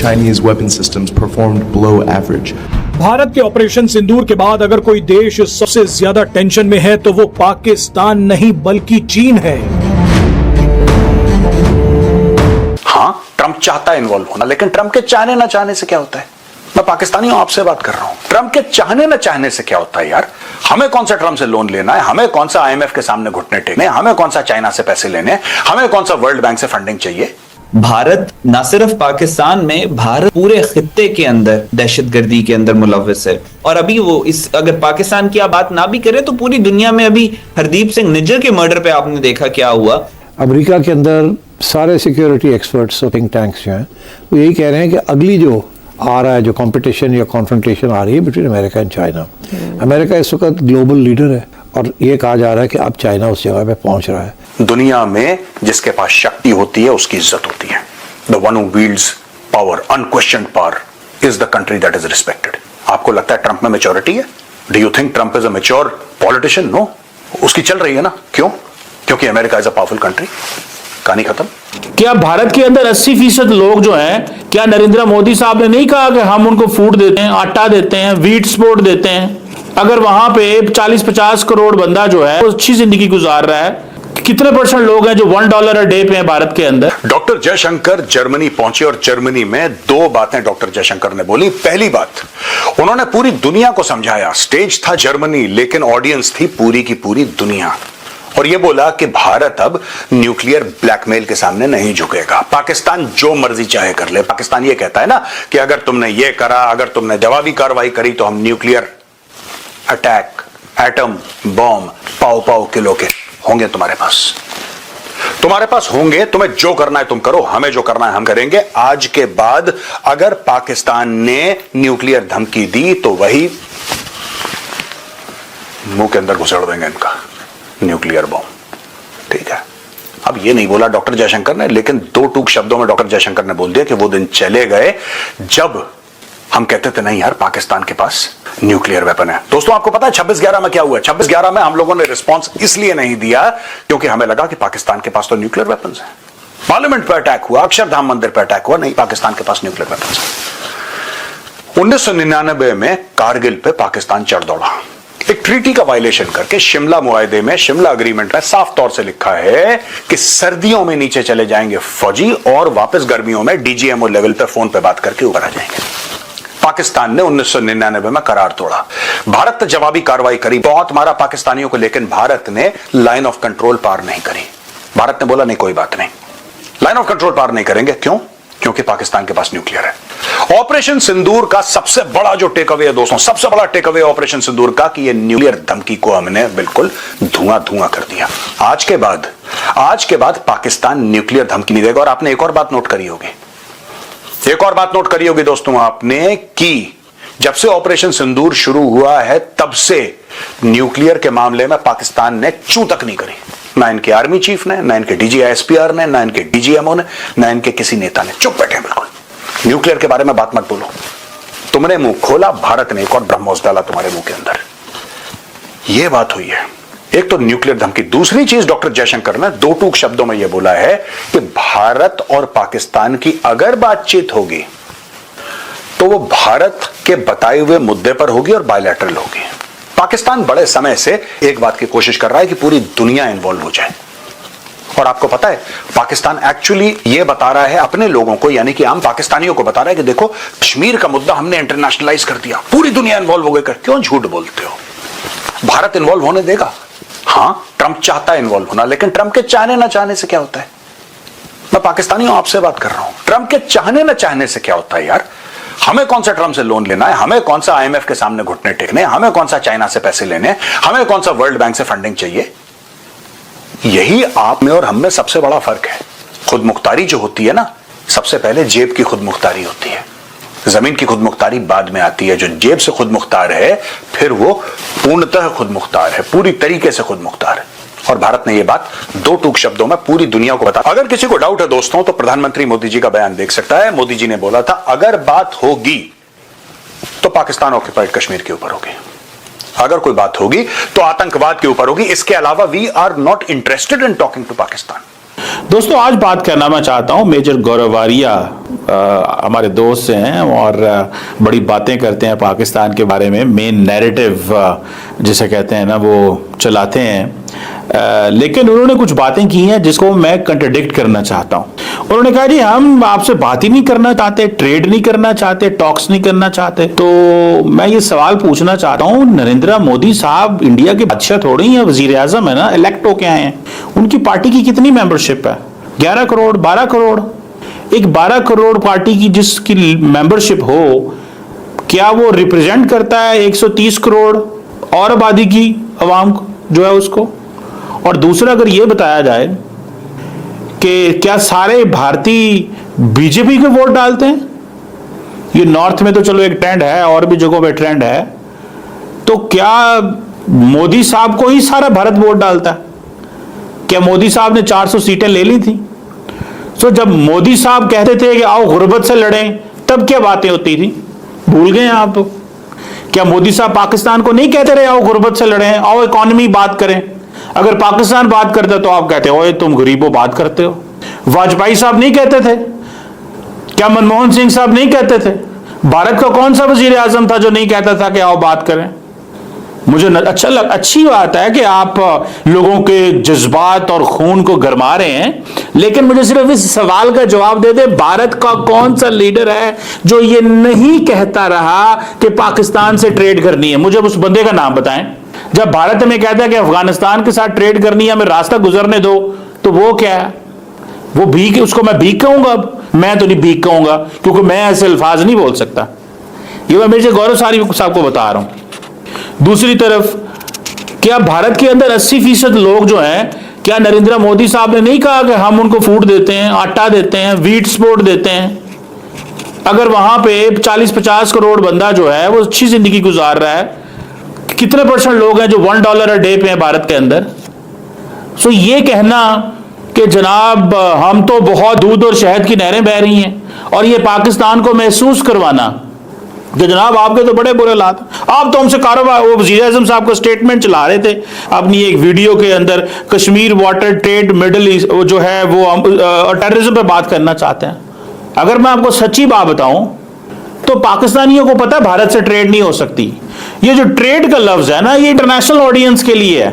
Chinese weapon systems performed below average. Bharat के operation सिंदूर के बाद अगर कोई देश सबसे ज्यादा टेंशन में है तो वो पाकिस्तान नहीं बल्कि चीन है। हाँ, ट्रंप चाहता है इन्वॉल्व होना, लेकिन ट्रंप के चाहने ना चाहने से क्या होता है? मैं पाकिस्तानी हूं, आपसे बात कर रहा हूं। ट्रंप के चाहने ना चाहने से क्या होता है यार? हमें कौन सा ट्रंप से लोन लेना है, हमें कौन सा आईएमएफ के सामने घुटने टेकने, हमें कौन सा चाइना से पैसे लेने, हमें कौन सा वर्ल्ड बैंक से फंडिंग चाहिए? भारत न सिर्फ पाकिस्तान में, भारत पूरे खित्ते के अंदर दहशतगर्दी के अंदर मुलव्वस है। और अभी वो इस अगर पाकिस्तान की आप बात ना भी करें तो पूरी दुनिया में अभी हरदीप सिंह निज्जर के मर्डर पे आपने देखा क्या हुआ। अमेरिका के अंदर सारे सिक्योरिटी एक्सपर्ट्स और थिंक टैंक्स जो हैं वो यही कह रहे हैं कि अगली जो आ रहा है, जो कंपटीशन या कॉन्फ्रंटेशन आ रही है between America and China. America इस वक्त ग्लोबल लीडर है और ये कहा जा रहा है कि अब चाइना उस जगह पे पहुंच रहा है। दुनिया में जिसके पास शक्ति होती है उसकी इज्जत होती है। The one who wields power, unquestioned power, is the country that is respected. आपको लगता है ट्रंप में मैच्योरिटी है? Do you think Trump is a mature politician? No, उसकी चल रही है ना। क्यों? क्योंकि America is a powerful country. कहानी खत्म। क्या भारत के अंदर 80% लोग जो हैं, क्या नरेंद्र मोदी साहब ने नहीं कहा कि हम उनको फूड देते हैं, आटा देते हैं, व्हीट सपोर्ट देते हैं? अगर वहां पे 40-50 करोड़ बंदा जो है वो अच्छी जिंदगी गुजार रहा है, कितने % लोग हैं जो $1 अ डे पे हैं भारत के अंदर? डॉक्टर जयशंकर जर्मनी पहुंचे और जर्मनी में 2 बातें डॉक्टर जयशंकर ने बोली। पहली बात, उन्होंने पूरी दुनिया को समझाया। स्टेज था जर्मनी, लेकिन ऑडियंस थी पूरी की पूरी दुनिया। और यह बोला कि भारत अब न्यूक्लियर ब्लैकमेल के सामने नहीं झुकेगा। पाकिस्तान जो मर्जी चाहे कर ले। पाकिस्तान ये कहता है ना कि अगर तुमने ये करा, अगर तुमने जवाबी कार्रवाई करी तो हम nuclear attack, atom bomb pav pav kilo के होंगे तुम्हारे पास होंगे। तुम्हें जो करना है तुम करो, हमें जो करना है हम करेंगे। आज के बाद अगर पाकिस्तान ने न्यूक्लियर धमकी दी तो वही मुंह के अंदर घुसेड़ देंगे इनका न्यूक्लियर बॉम्ब। ठीक है, अब ये नहीं बोला डॉक्टर जयशंकर ने, लेकिन 2 टूक शब्दों में डॉक्टर जयशंकर ने बोल दिया कि वो दिन चले गए जब हम कहते थे नहीं यार पाकिस्तान के पास न्यूक्लियर वेपन है। दोस्तों, आपको पता है 26/11 में क्या हुआ? 26/11 में हम लोगों ने रिस्पांस इसलिए नहीं दिया क्योंकि हमें लगा कि पाकिस्तान के पास तो न्यूक्लियर वेपन्स हैं। पार्लियामेंट पर अटैक हुआ, अक्षरधाम मंदिर पर अटैक हुआ, नहीं पाकिस्तान के पास न्यूक्लियर वेपन्स हैं। 1999 में कारगिल पे पाकिस्तान चढ़ दौड़ा। एक ट्रीटी का वायलेशन करके शिमला मुआहदे में, शिमला एग्रीमेंट में साफ तौर से लिखा है कि सर्दियों में नीचे चले जाएंगे फौजी और वापस गर्मियों में डीजीएमओ लेवल पे फोन पे बात करके ऊपर आ जाएंगे। पाकिस्तान ने 1999 में करार तोड़ा। भारत ने जवाबी कार्रवाई करी, बहुत मारा पाकिस्तानियों को, लेकिन भारत ने लाइन ऑफ कंट्रोल पार नहीं करी। भारत ने बोला नहीं कोई बात नहीं, लाइन ऑफ कंट्रोल पार नहीं करेंगे। क्यों? क्योंकि पाकिस्तान के पास न्यूक्लियर है। ऑपरेशन सिंदूर का सबसे बड़ा जो टेक अवे है दोस्तों, सबसे बड़ा टेक अवे ऑपरेशन सिंदूर का कि ये न्यूक्लियर धमकी को हमने बिल्कुल धुआं धुआं कर दिया। आज के बाद पाकिस्तान न्यूक्लियर धमकी नहीं देगा। और आपने एक और बात नोट करी होगी, दोस्तों आपने, कि जब से ऑपरेशन सिंदूर शुरू हुआ है तब से न्यूक्लियर के मामले में पाकिस्तान ने चू तक नहीं करी। ना इनके आर्मी चीफ ने, ना इनके डीजीआईएसपीआर ने, ना इनके डीजीएमओ ने, ना इनके किसी नेता ने। चुप बैठे बिल्कुल। न्यूक्लियर के बारे में बात मत बोलो। तुमने मुंह खोला, भारत ने एक और ब्रह्मोस डाला तुम्हारे मुंह के अंदर। यह बात हुई है। एक तो न्यूक्लियर धमकी, दूसरी चीज डॉक्टर जयशंकर ने 2 टूक शब्दों में यह बोला है कि भारत और पाकिस्तान की अगर बातचीत होगी तो वो भारत के बताए हुए मुद्दे पर होगी और बायलैटरल होगी। पाकिस्तान बड़े समय से एक बात की कोशिश कर रहा है कि पूरी दुनिया इन्वॉल्व हो जाए। और आपको पता है पाकिस्तान एक्चुअली ये बता रहा है अपने लोगों को, यानी कि आम पाकिस्तानियों को बता रहा है कि देखो कश्मीर का मुद्दा हमने इंटरनेशनलाइज कर दिया, पूरी दुनिया इन्वॉल्व हो गई। क्यों झूठ बोलते हो? भारत इन्वॉल्व होने देगा? हां, ट्रंप चाहता है इन्वॉल्व होना, लेकिन ट्रंप के चाहने ना चाहने से क्या होता है? मैं पाकिस्तानी हूं, आपसे बात कर रहा हूं। ट्रंप के चाहने ना चाहने से क्या होता है यार? हमें कौन सा ट्रंप से लोन लेना है, हमें कौन सा आईएमएफ के सामने घुटने टेकने, हमें कौन सा चाइना से पैसे लेने, हमें कौन सा वर्ल्ड बैंक से फंडिंग चाहिए? यही आप में और हम में सबसे बड़ा फर्क है। खुद मुख्तारी जो होती है ना, सबसे पहले जेब की खुद मुख्तारी होती है, जमीन की खुद मुख्तारी बाद में आती है। जो जेब से खुद मुख्तार है फिर वो पूर्णतः खुद मुख्तार है, पूरी तरीके से खुद मुख्तार है। और भारत ने यह बात 2 टूक शब्दों में पूरी दुनिया को बता। अगर किसी को डाउट है दोस्तों तो प्रधानमंत्री मोदी जी का बयान देख सकता है। मोदी जी ने बोला था अगर बात होगी तो पाकिस्तान ऑक्युपाइड कश्मीर के ऊपर होगी, अगर कोई बात होगी तो आतंकवाद के ऊपर होगी। इसके अलावा we are not interested in talking to Pakistan. दोस्तों आज बात करना मैं चाहता हूं मेजर गौरव वारिया हमारे दोस्त हैं और बड़ी बातें करते हैं पाकिस्तान के बारे में, मेन नैरेटिव जिसे कहते हैं ना वो चलाते हैं, लेकिन उन्होंने कुछ बातें की हैं जिसको मैं कंट्राडिक्ट करना चाहता हूं। उन्होंने कहा जी हम आपसे बात ही नहीं करना चाहते, ट्रेड नहीं करना चाहते, टॉक्स नहीं करना चाहते। तो मैं ये सवाल पूछना चाहता हूं, नरेंद्र मोदी साहब इंडिया के बादशाह थोड़ी हैं, वजीर आजम है ना, इलेक्ट होके आए हैं। उनकी पार्टी की कितनी मेंबरशिप है? 11 करोड़, 12 करोड़। एक 12 करोड़ पार्टी की जिसकी मेंबरशिप हो, क्या वो रिप्रेजेंट करता है 130 करोड़ और आबादी की अवाम जो है उसको? और दूसरा, अगर ये बताया जाए कि क्या सारे भारतीय बीजेपी को वोट डालते हैं? ये नॉर्थ में तो चलो एक ट्रेंड है, और भी जगहों पे ट्रेंड है, तो क्या मोदी साहब को ही सारा भारत वोट डालता है? क्या मोदी साहब ने 400 सीटें ले ली थी? तो जब मोदी साहब कहते थे कि आओ गुर्बत से लड़ें, तब क्या बातें होती थी? भूल गए आप? क्या मोदी साहब पाकिस्तान को नहीं कहते रहे आओ गुर्बत से लड़ें, आओ इकोनॉमी बात करें? अगर पाकिस्तान बात करता तो आप कहते हो तुम गरीबों बात करते हो। वाजपेयी साहब नहीं कहते थे? क्या मनमोहन सिंह साहब नहीं कहते थे? भारत का कौन सा वजीर आजम था जो नहीं कहता था कि आओ बात करें? मुझे अच्छी बात है कि आप लोगों के जज्बात और खून को गरमा रहे हैं, लेकिन मुझे सिर्फ इस सवाल का जवाब दे दे, भारत का कौन सा लीडर है जो ये नहीं कहता रहा कि पाकिस्तान से ट्रेड करनी है? मुझे उस बंदे का नाम बताएं। जब भारत में कहता है कि अफगानिस्तान के साथ ट्रेड करनी है, हमें रास्ता गुजरने दो, तो वो क्या है? वो भीख, उसको मैं भीख कहूंगा? मैं तो नहीं भीख कहूंगा, क्योंकि मैं ऐसे अल्फाज नहीं बोल सकता। ये मैं मेजर गौरव साहब को बता रहा हूं। दूसरी तरफ, क्या भारत के अंदर 80% लोग जो हैं, क्या नरेंद्र मोदी साहब ने नहीं कहा कि हम उनको फूड देते हैं, आटा देते हैं, व्हीट सपोर्ट देते हैं? अगर वहां पे 40-50 करोड़ बंदा जो है वो अच्छी जिंदगी गुजार रहा है, कितने % लोग हैं जो $1 अ डे पे हैं भारत के अंदर? सो ये कहना कि जनाब हम तो बहुत दूध और शहद की नहरें बह रही हैं, और ये पाकिस्तान को महसूस करवाना कि जनाब आपके तो बड़े बुरे हालात, आप तो हमसे कारोबार, वो वज़ीर आज़म साहब का स्टेटमेंट चला रहे थे अपनी एक वीडियो के अंदर, Kashmir water trade middle east जो है वो टेररिज्म पे बात करना चाहते हैं। अगर मैं आपको सच्ची बात बताऊं तो पाकिस्तानियों को पता है भारत से ट्रेड नहीं हो सकती। ये जो ट्रेड का लफ्ज है ना, ये इंटरनेशनल ऑडियंस के लिए है।